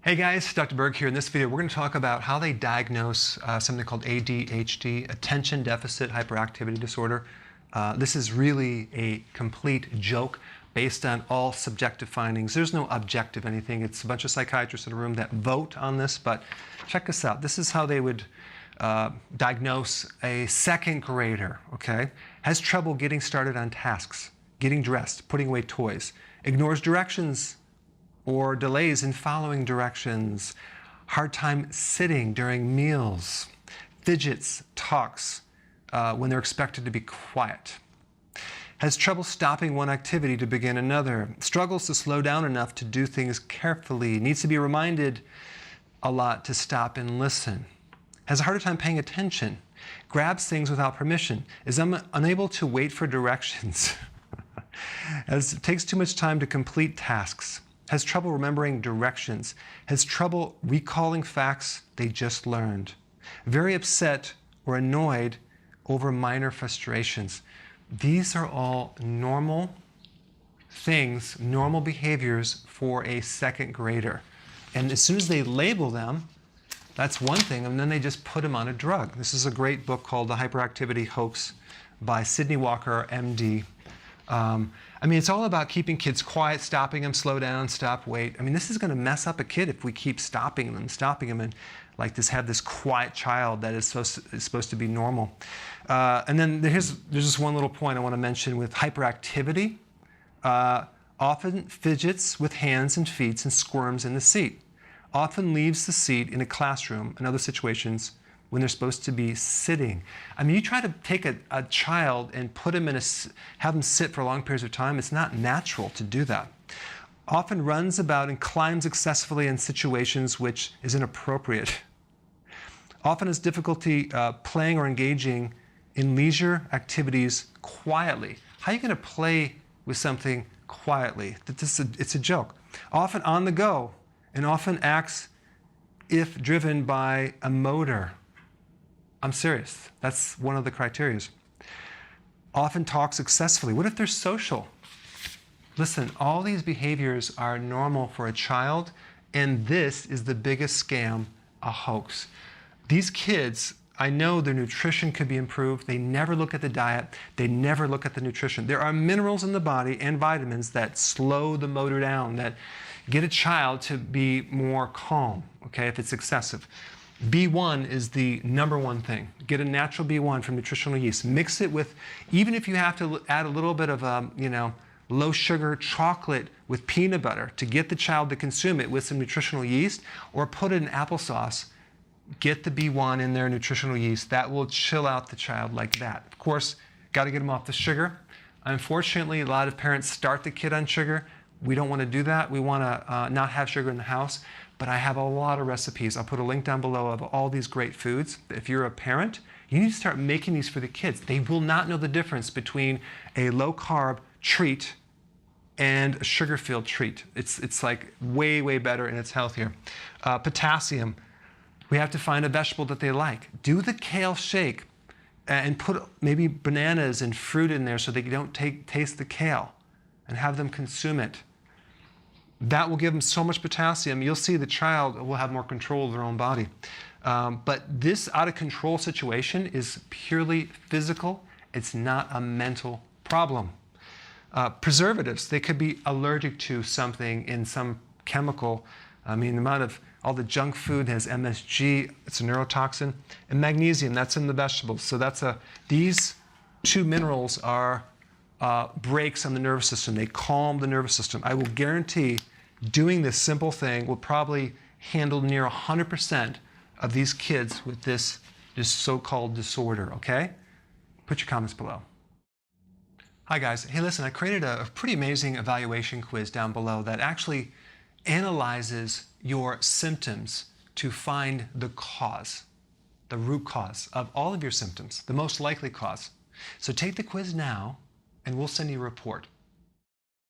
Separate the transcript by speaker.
Speaker 1: Hey guys, Dr. Berg here. In this video, we're going to talk about how they diagnose something called ADHD, Attention Deficit Hyperactivity Disorder. This is really a complete joke based on all subjective findings. There's no objective anything. It's a bunch of psychiatrists in a room that vote on this, but check this out. This is how they would diagnose a second grader, okay? Has trouble getting started on tasks, getting dressed, putting away toys, ignores directions or delays in following directions, hard time sitting during meals, fidgets, talks when they're expected to be quiet, has trouble stopping one activity to begin another, struggles to slow down enough to do things carefully, needs to be reminded a lot to stop and listen, has a harder time paying attention, grabs things without permission, is unable to wait for directions, takes too much time to complete tasks, has trouble remembering directions, has trouble recalling facts they just learned, very upset or annoyed over minor frustrations. These are all normal things, normal behaviors for a second grader. And as soon as they label them, that's one thing, and then they just put them on a drug. This is a great book called The Hyperactivity Hoax by Sydney Walker, MD. I mean, it's all about keeping kids quiet, stopping them, slow down, stop, wait. I mean, this is going to mess up a kid if we keep stopping them, and like have this quiet child that is supposed to be normal. And then there's just one little point I want to mention with hyperactivity. Often fidgets with hands and feet and squirms in the seat. Often leaves the seat in a classroom and other situations when they're supposed to be sitting. I mean, you try to take a child and put him have him sit for long periods of time, it's not natural to do that. Often runs about and climbs excessively in situations which is inappropriate. Often has difficulty playing or engaging in leisure activities quietly. How are you going to play with something quietly? It's a joke. Often on the go, and often acts if driven by a motor. I'm serious. That's one of the criteria. Often talks excessively. What if they're social? Listen, all these behaviors are normal for a child, and this is the biggest scam, a hoax. These kids, I know their nutrition could be improved. They never look at the diet. They never look at the nutrition. There are minerals in the body and vitamins that slow the motor down, that get a child to be more calm, okay, if it's excessive. B1 is the #1 thing. Get a natural B1 from nutritional yeast. Mix it with, even if you have to add a little bit of low sugar chocolate with peanut butter to get the child to consume it with some nutritional yeast, or put it in applesauce, get the B1 in their nutritional yeast. That will chill out the child like that. Of course, got to get them off the sugar. Unfortunately, a lot of parents start the kid on sugar. We don't want to do that. We want to not have sugar in the house. But I have a lot of recipes. I'll put a link down below of all these great foods. If you're a parent, you need to start making these for the kids. They will not know the difference between a low-carb treat and a sugar-filled treat. It's like way, way better, and it's healthier. Potassium. We have to find a vegetable that they like. Do the kale shake and put maybe bananas and fruit in there so they don't taste the kale, and have them consume it. That will give them so much potassium, you'll see the child will have more control of their own body. But this out-of-control situation is purely physical. It's not a mental problem. Preservatives, they could be allergic to something in some chemical. I mean, the amount of all the junk food has MSG, it's a neurotoxin. And magnesium, that's in the vegetables. So these two minerals are brakes on the nervous system. They calm the nervous system. I will guarantee doing this simple thing will probably handle near 100% of these kids with this so-called disorder, okay? Put your comments below. Hi guys. Hey, listen, I created a pretty amazing evaluation quiz down below that actually analyzes your symptoms to find the cause, the root cause of all of your symptoms, the most likely cause. So take the quiz now, and we'll send you a report.